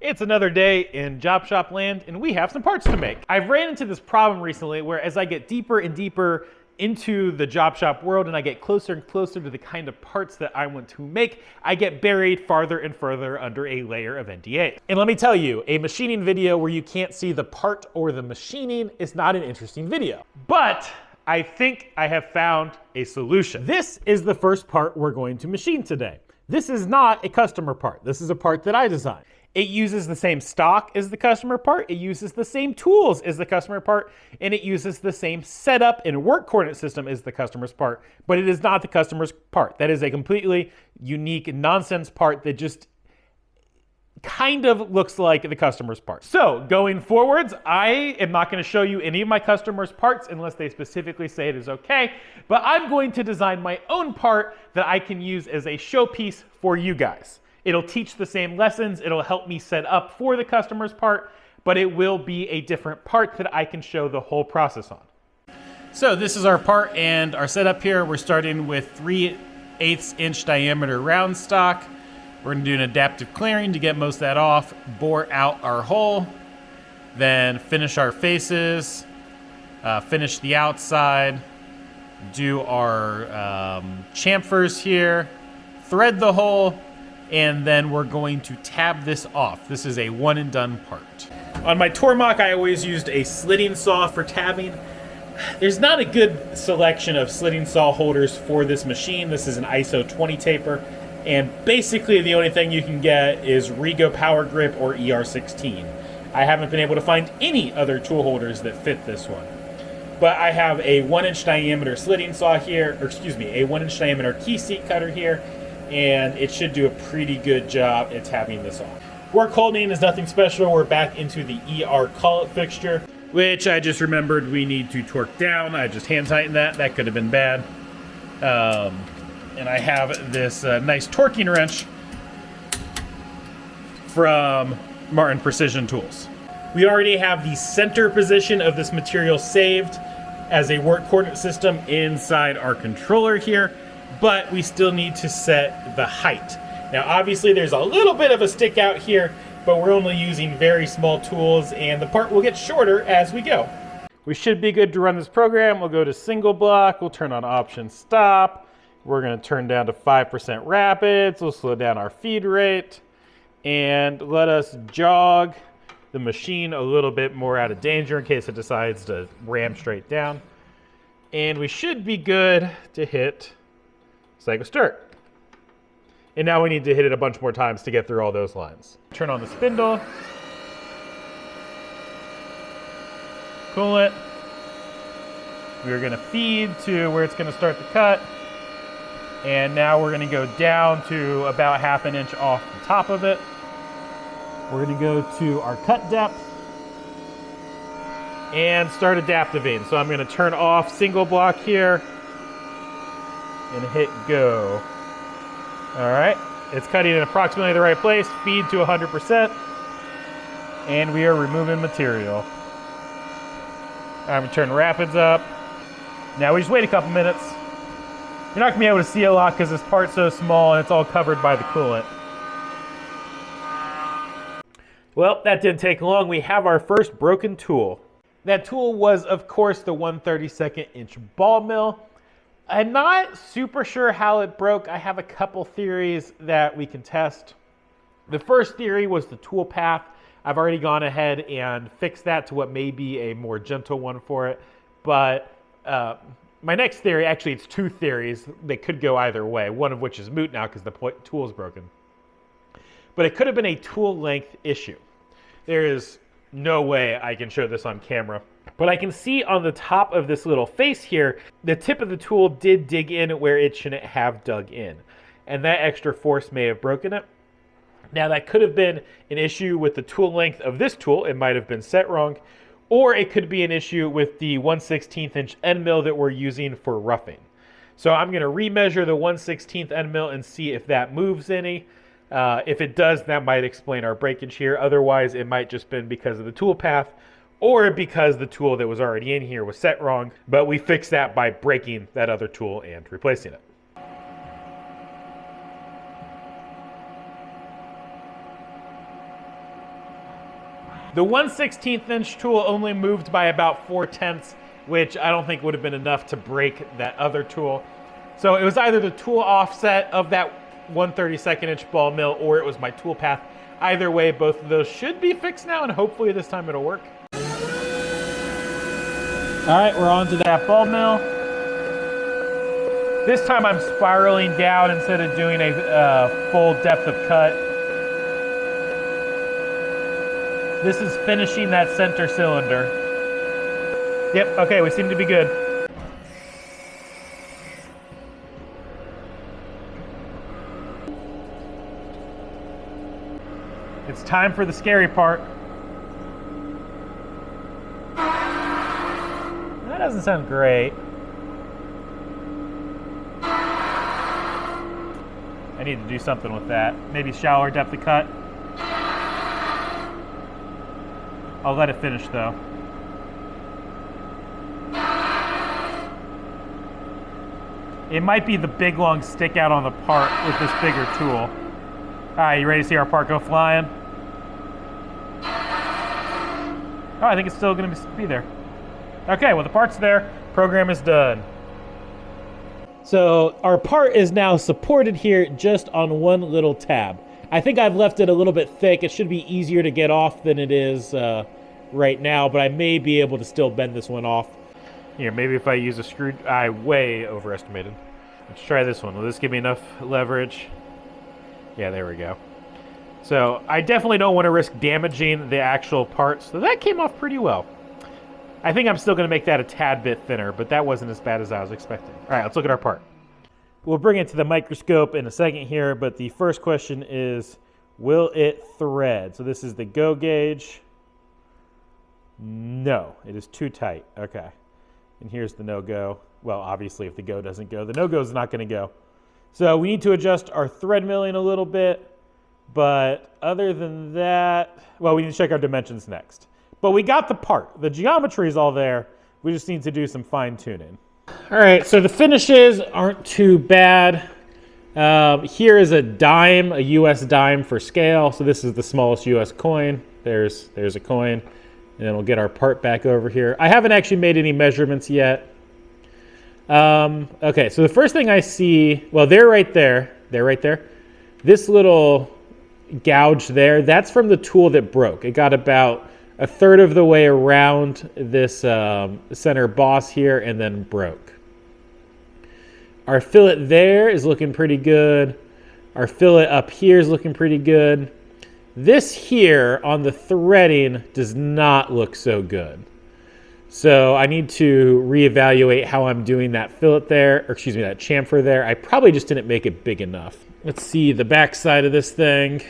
It's another day in Job Shop land, and we have some parts to make. I've ran into this problem recently where as I get deeper and deeper into the job shop world and I get closer and closer to the kind of parts that I want to make, I get buried farther and further under a layer of NDA. And let me tell you, a machining video where you can't see the part or the machining is not an interesting video. But I think I have found a solution. This is the first part we're going to machine today. This is not a customer part. This is a part that I designed. It uses the same stock as the customer part, it uses the same tools as the customer part, and it uses the same setup and work coordinate system as the customer's part, but it is not the customer's part. That is a completely unique nonsense part that just kind of looks like the customer's part. So going forwards, I am not going to show you any of my customers' parts unless they specifically say it is okay, but I'm going to design my own part that I can use as a showpiece for you guys. It'll teach the same lessons, it'll help me set up for the customer's part, but it will be a different part that I can show the whole process on. So this is our part and our setup here. We're starting with 3/8 inch diameter round stock. We're gonna do an adaptive clearing to get most of that off, bore out our hole, then finish our faces, finish the outside, do our chamfers here, thread the hole, and then we're going to tab this off. This is a one and done part. On my Tormach, I always used a slitting saw for tabbing. There's not a good selection of slitting saw holders for this machine. This is an ISO 20 taper, and basically the only thing you can get is Rego Power Grip or ER16. I haven't been able to find any other tool holders that fit this one. But I have a 1-inch diameter slitting saw here, or excuse me, a 1-inch diameter key seat cutter here, and it should do a pretty good job at tabbing this off. Work holding is nothing special. We're back into the ER collet fixture, which I just remembered we need to torque down. I just hand tightened that. That could have been bad. And I have this nice torquing wrench from Martin Precision Tools. We already have the center position of this material saved as a work coordinate system inside our controller here, but we still need to set the height. Now obviously there's a little bit of a stick out here, but we're only using very small tools and the part will get shorter as we go. We should be good to run this program. We'll go to single block, we'll turn on option stop. We're gonna turn down to 5% rapids, we'll slow down our feed rate, and let us jog the machine a little bit more out of danger in case it decides to ram straight down. And we should be good to hit cycle start. And now we need to hit it a bunch more times to get through all those lines. Turn on the spindle. Cool it. We're gonna feed to where it's gonna start the cut. And now we're gonna go down to about 1/2 inch off the top of it. We're gonna go to our cut depth and start adaptivating. So I'm gonna turn off single block here and hit go. All right, it's cutting in approximately the right place, feed to 100%, and we are removing material. I'm gonna turn rapids up. Now we just wait a couple minutes. You're not gonna be able to see a lot because this part's so small and it's all covered by the coolant. Well, that didn't take long. We have our first broken tool. That tool was, of course, the 1/32 inch ball mill. I'm not super sure how it broke. I have a couple theories that we can test. The first theory was the tool path. I've already gone ahead and fixed that to what may be a more gentle one for it. But my next theory, actually it's two theories. They could go either way, one of which is moot now because the tool is broken. But it could have been a tool length issue. There is no way I can show this on camera. But I can see on the top of this little face here, the tip of the tool did dig in where it shouldn't have dug in. And that extra force may have broken it. Now that could have been an issue with the tool length of this tool. It might have been set wrong. Or it could be an issue with the 1/16 inch end mill that we're using for roughing. So I'm gonna remeasure the 1/16 end mill and see if that moves any. If it does, that might explain our breakage here. Otherwise, it might just been because of the tool path or because the tool that was already in here was set wrong, but we fixed that by breaking that other tool and replacing it. The 1/16 inch tool only moved by about 4/10, which I don't think would have been enough to break that other tool. So it was either the tool offset of that 1/32 inch ball mill or it was my tool path. Either way, both of those should be fixed now, and hopefully this time it'll work. All right, we're on to that ball mill. This time I'm spiraling down instead of doing a full depth of cut. This is finishing that center cylinder. Yep, okay, we seem to be good. It's time for the scary part. That doesn't sound great. I need to do something with that. Maybe shallower depth of cut. I'll let it finish though. It might be the big long stick out on the part with this bigger tool. All right, you ready to see our part go flying? Oh, I think it's still gonna be there. Okay, well the part's there. Program is done. So our part is now supported here just on one little tab. I think I've left it a little bit thick. It should be easier to get off than it is right now, but I may be able to still bend this one off. Here, maybe if I use a screw, I way overestimated. Let's try this one. Will this give me enough leverage? Yeah, there we go. So I definitely don't want to risk damaging the actual part, so that came off pretty well. I think I'm still going to make that a tad bit thinner, but that wasn't as bad as I was expecting. All right, let's look at our part. We'll bring it to the microscope in a second here, but the first question is, will it thread? So this is the go gauge. No, it is too tight. Okay. And here's the no-go. Well, obviously, if the go doesn't go, the no-go is not going to go. So we need to adjust our thread milling a little bit, but other than that, well, we need to check our dimensions next. But we got the part. The geometry is all there. We just need to do some fine-tuning. All right, so the finishes aren't too bad. Here is a dime, a US dime for scale. So this is the smallest US coin. There's a coin. And then we'll get our part back over here. I haven't actually made any measurements yet. Okay, so the first thing I see, well, they're right there. They're right there. This little gouge there, that's from the tool that broke. It got about a third of the way around this center boss here and then broke. Our fillet there is looking pretty good. Our fillet up here is looking pretty good. This here on the threading does not look so good. So I need to reevaluate how I'm doing that fillet there, or excuse me, that chamfer there. I probably just didn't make it big enough. Let's see the back side of this thing.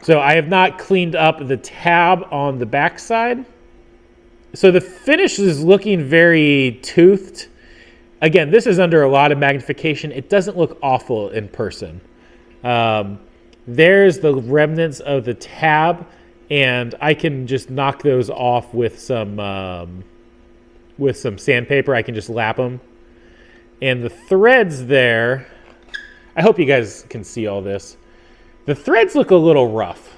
So I have not cleaned up the tab on the back side. So the finish is looking very toothed. Again, this is under a lot of magnification. It doesn't look awful in person. There's the remnants of the tab, and I can just knock those off with some sandpaper. I can just lap them. And the threads there, I hope you guys can see all this. The threads look a little rough.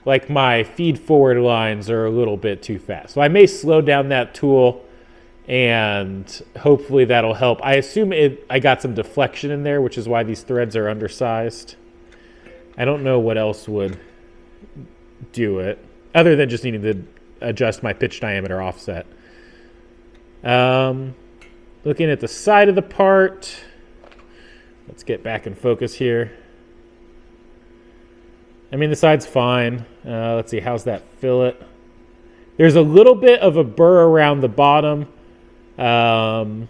Like my feed forward lines are a little bit too fast. So I may slow down that tool and hopefully that'll help. I assume I got some deflection in there, which is why these threads are undersized. I don't know what else would do it, other than just needing to adjust my pitch diameter offset. Looking at the side of the part, let's get back in focus here. I mean, the side's fine. Let's see, how's that fillet? There's a little bit of a burr around the bottom. I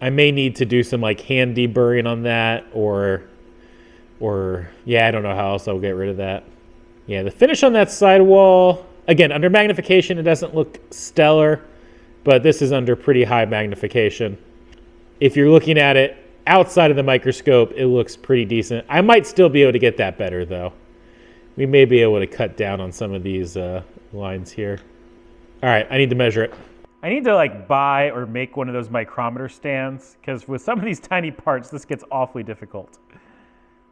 may need to do some like hand deburring on that, or yeah, I don't know how else I'll get rid of that. Yeah, the finish on that sidewall, again, under magnification, it doesn't look stellar, but this is under pretty high magnification. If you're looking at it outside of the microscope, it looks pretty decent. I might still be able to get that better though. We may be able to cut down on some of these lines here. All right, I need to measure it. I need to like buy or make one of those micrometer stands, because with some of these tiny parts, this gets awfully difficult.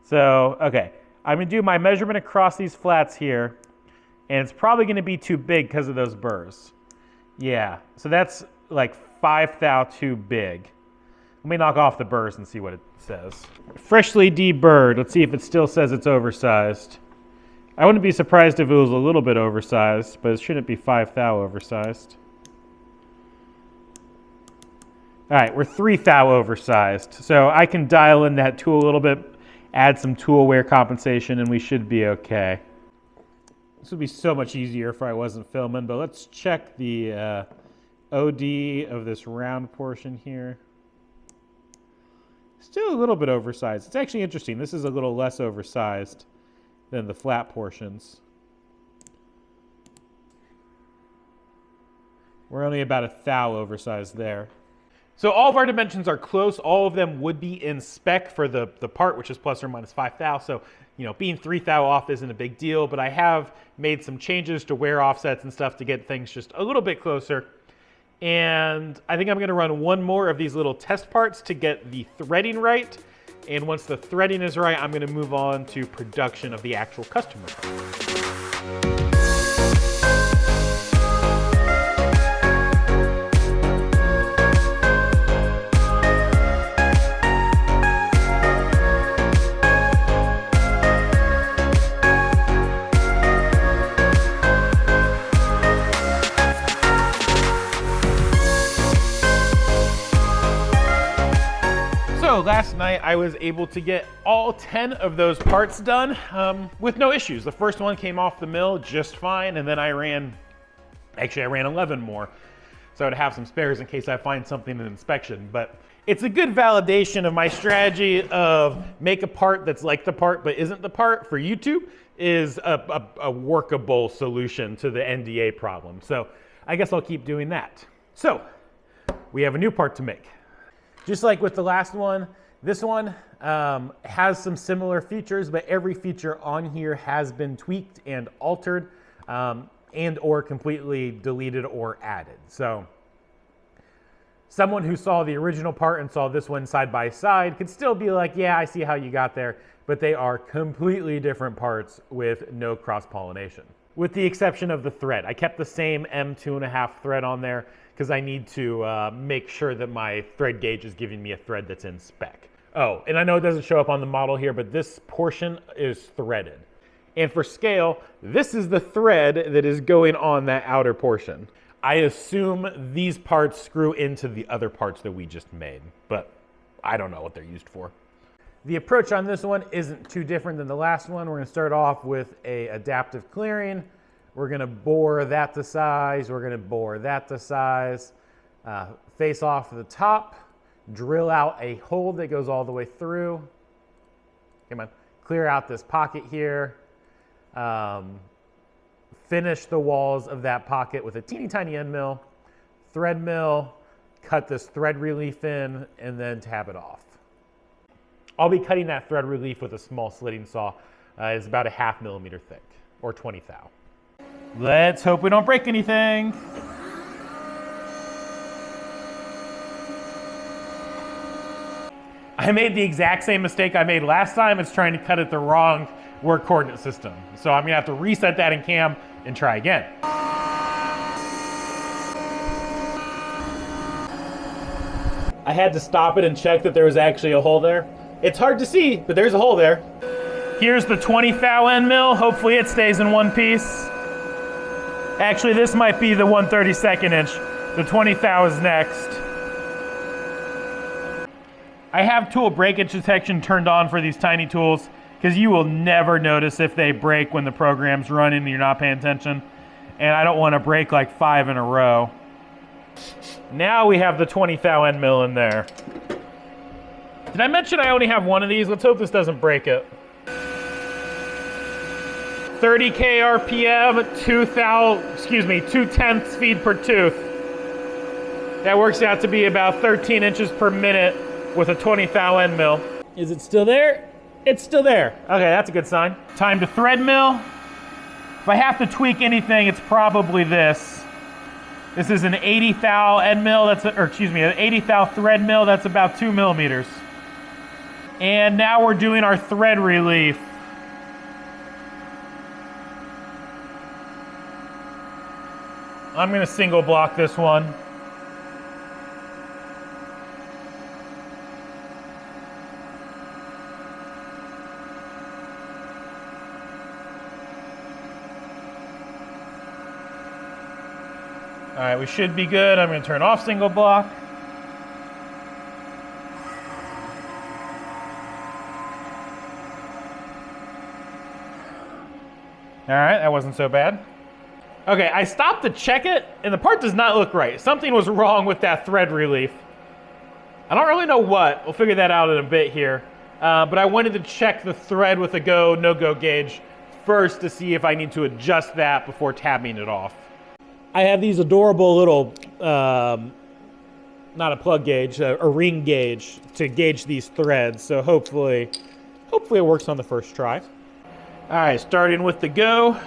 So, okay, I'm gonna do my measurement across these flats here, and it's probably gonna be too big because of those burrs. Yeah, so that's like 5 thou too big. Let me knock off the burrs and see what it says. Freshly deburred. Let's see if it still says it's oversized. I wouldn't be surprised if it was a little bit oversized, but it shouldn't be 5 thou oversized. All right, we're 3 thou oversized. So I can dial in that tool a little bit, add some tool wear compensation, and we should be okay. This would be so much easier if I wasn't filming, but let's check the OD of this round portion here. Still a little bit oversized. It's actually interesting. This is a little less oversized than the flat portions. We're only about 1 thou oversized there. So all of our dimensions are close. All of them would be in spec for the part, which is plus or minus 5 thou. So, you know, being 3 thou off isn't a big deal, but I have made some changes to wear offsets and stuff to get things just a little bit closer. And I think I'm gonna run one more of these little test parts to get the threading right. And once the threading is right, I'm gonna move on to production of the actual customer part. So last night I was able to get all 10 of those parts done with no issues. The first one came off the mill just fine, and then I ran 11 more. So I'd have some spares in case I find something in inspection. But it's a good validation of my strategy of make a part that's like the part but isn't the part for YouTube is a workable solution to the NDA problem. So I guess I'll keep doing that. So we have a new part to make. Just like with the last one, this one has some similar features, but every feature on here has been tweaked and altered and or completely deleted or added. So someone who saw the original part and saw this one side by side could still be like, yeah, I see how you got there, but they are completely different parts with no cross-pollination. With the exception of the thread. I kept the same M2.5 thread on there because I need to make sure that my thread gauge is giving me a thread that's in spec. Oh, and I know it doesn't show up on the model here, but this portion is threaded. And for scale, this is the thread that is going on that outer portion. I assume these parts screw into the other parts that we just made, but I don't know what they're used for. The approach on this one isn't too different than the last one. We're gonna start off with a adaptive clearing. We're gonna bore that to size. We're gonna bore that to size. Face off the top, drill out a hole that goes all the way through. Come on, clear out this pocket here. Finish the walls of that pocket with a teeny tiny end mill, thread mill, cut this thread relief in, and then tab it off. I'll be cutting that thread relief with a small slitting saw. It's about 1/2 millimeter thick, or 20 thou. Let's hope we don't break anything. I made the exact same mistake I made last time. It's trying to cut it the wrong work coordinate system. So I'm gonna have to reset that in cam and try again. I had to stop it and check that there was actually a hole there. It's hard to see, but there's a hole there. Here's the 20 thou end mill. Hopefully it stays in one piece. Actually, this might be the 1/32 inch. The 20 thou is next. I have tool breakage detection turned on for these tiny tools because you will never notice if they break when the program's running and you're not paying attention. And I don't want to break like 5 in a row. Now we have the 20 thou end mill in there. Did I mention I only have one of these? Let's hope this doesn't break it. 30K RPM, 2/10 feed per tooth. That works out to be about 13 inches per minute with a 20 thou end mill. Is it still there? It's still there. Okay, that's a good sign. Time to thread mill. If I have to tweak anything, it's probably this. This is an 80 thou end mill, an 80 thou thread mill, that's about 2 millimeters. And now we're doing our thread relief. I'm gonna single block this one. All right, we should be good. I'm gonna turn off single block. All right, that wasn't so bad. Okay, I stopped to check it, and the part does not look right. Something was wrong with that thread relief. I don't really know what. We'll figure that out in a bit here. But I wanted to check the thread with a go, no-go gauge first to see if I need to adjust that before tabbing it off. I have these adorable little, not a plug gauge, a ring gauge to gauge these threads. So hopefully it works on the first try. All right, starting with the go.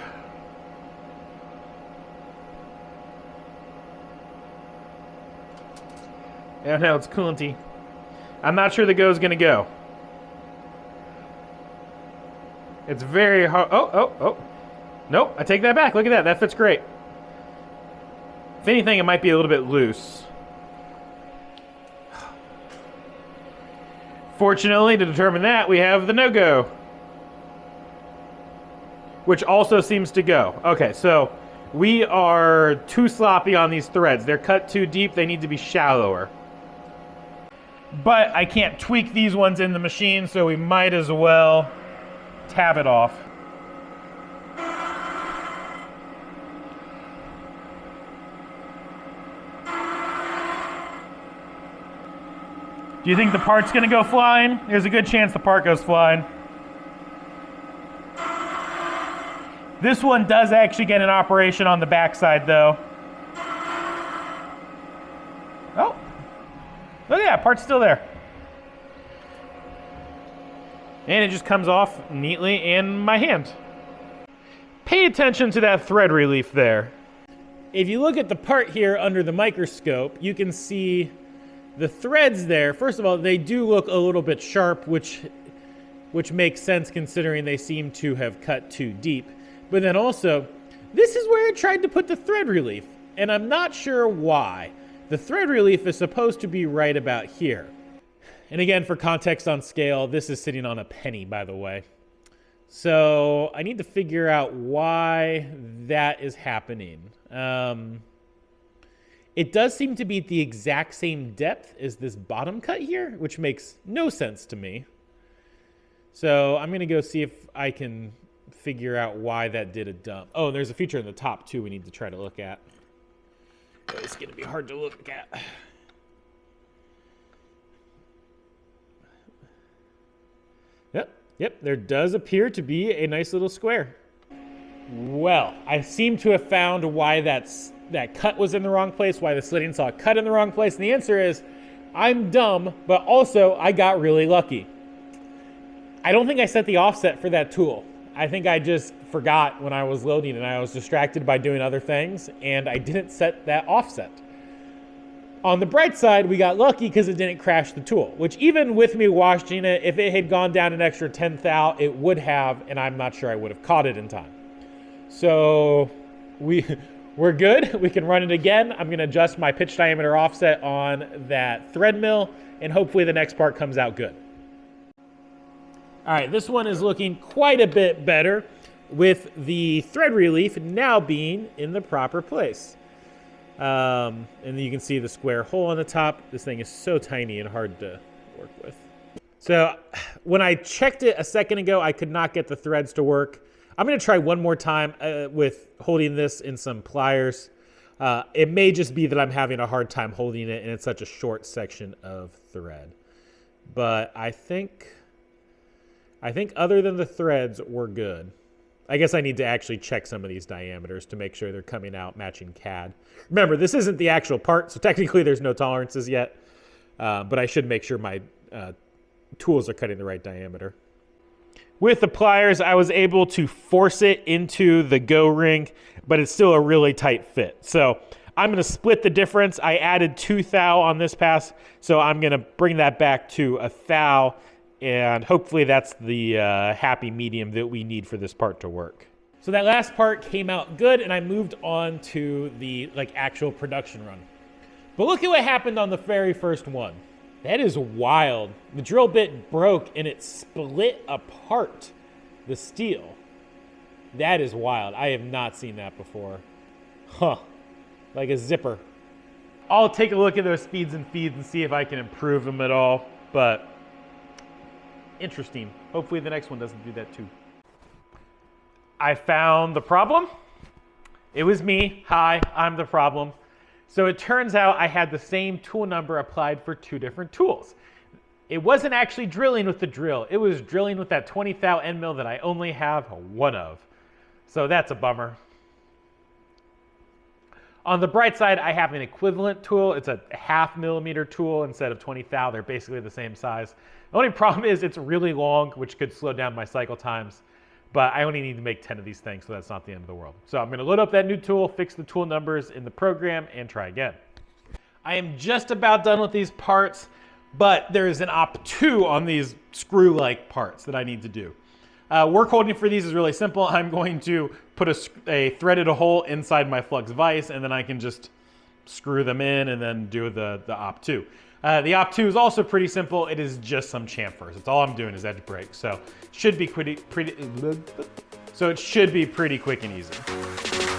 Yeah, no, it's coolanty. I'm not sure the go is gonna go. It's very hard. Oh. Nope, I take that back. Look at that, that fits great. If anything, it might be a little bit loose. Fortunately, to determine that, we have the no-go, which also seems to go. Okay, so we are too sloppy on these threads. They're cut too deep, they need to be shallower. But I can't tweak these ones in the machine, so we might as well tab it off. Do you think the part's gonna go flying? There's a good chance the part goes flying. This one does actually get an operation on the backside though. Oh, look at that, part's still there. And it just comes off neatly in my hand. Pay attention to that thread relief there. If you look at the part here under the microscope, you can see the threads there. First of all, they do look a little bit sharp, which makes sense considering they seem to have cut too deep. But then also, this is where I tried to put the thread relief, and I'm not sure why. The thread relief is supposed to be right about here. And again, for context on scale, this is sitting on a penny, by the way. So I need to figure out why that is happening. It does seem to be at the exact same depth as this bottom cut here, which makes no sense to me. So I'm gonna go see if I can figure out why that did a dump. Oh, and there's a feature in the top too we need to try to look at. It's gonna be hard to look at. Yep, there does appear to be a nice little square. Well, I seem to have found why that cut was in the wrong place, why the slitting saw a cut in the wrong place, and the answer is, I'm dumb, but also I got really lucky. I don't think I set the offset for that tool. I think I just forgot when I was loading and I was distracted by doing other things, and I didn't set that offset. On the bright side, we got lucky because it didn't crash the tool, which even with me washing it, if it had gone down an extra 10 thou, it would have, and I'm not sure I would have caught it in time. So we're good. We can run it again. I'm gonna adjust my pitch diameter offset on that thread mill, and hopefully the next part comes out good. All right, this one is looking quite a bit better with the thread relief now being in the proper place. And then you can see the square hole on the top. This thing is so tiny and hard to work with. So when I checked it a second ago, I could not get the threads to work. I'm gonna try one more time with holding this in some pliers. It may just be that I'm having a hard time holding it and it's such a short section of thread. But I think other than the threads, we're good. I guess I need to actually check some of these diameters to make sure they're coming out matching CAD. Remember, this isn't the actual part, so technically there's no tolerances yet, but I should make sure my tools are cutting the right diameter. With the pliers, I was able to force it into the go ring, but it's still a really tight fit. So I'm gonna split the difference. I added 2 thou on this pass, so I'm gonna bring that back to 1 thou, and hopefully that's the happy medium that we need for this part to work. So that last part came out good, and I moved on to the actual production run. But look at what happened on the very first one. That is wild. The drill bit broke and it split apart the steel. That is wild. I have not seen that before. Huh. Like a zipper. I'll take a look at those speeds and feeds and see if I can improve them at all, but interesting. Hopefully the next one doesn't do that too. I found the problem. It was me. Hi, I'm the problem. So it turns out I had the same tool number applied for two different tools. It wasn't actually drilling with the drill. It was drilling with that 20 thou end mill that I only have one of. So that's a bummer. On the bright side, I have an equivalent tool. It's a 0.5 millimeter tool instead of 20 thou. They're basically the same size. The only problem is it's really long, which could slow down my cycle times. But I only need to make 10 of these things, so that's not the end of the world. So I'm gonna load up that new tool, fix the tool numbers in the program, and try again. I am just about done with these parts, but there is an op 2 on these screw-like parts that I need to do. Work holding for these is really simple. I'm going to put a threaded hole inside my flux vise, and then I can just screw them in and then do the op 2. The op 2 is also pretty simple. It is just some chamfers. It's all I'm doing is edge break. So it should be pretty quick and easy.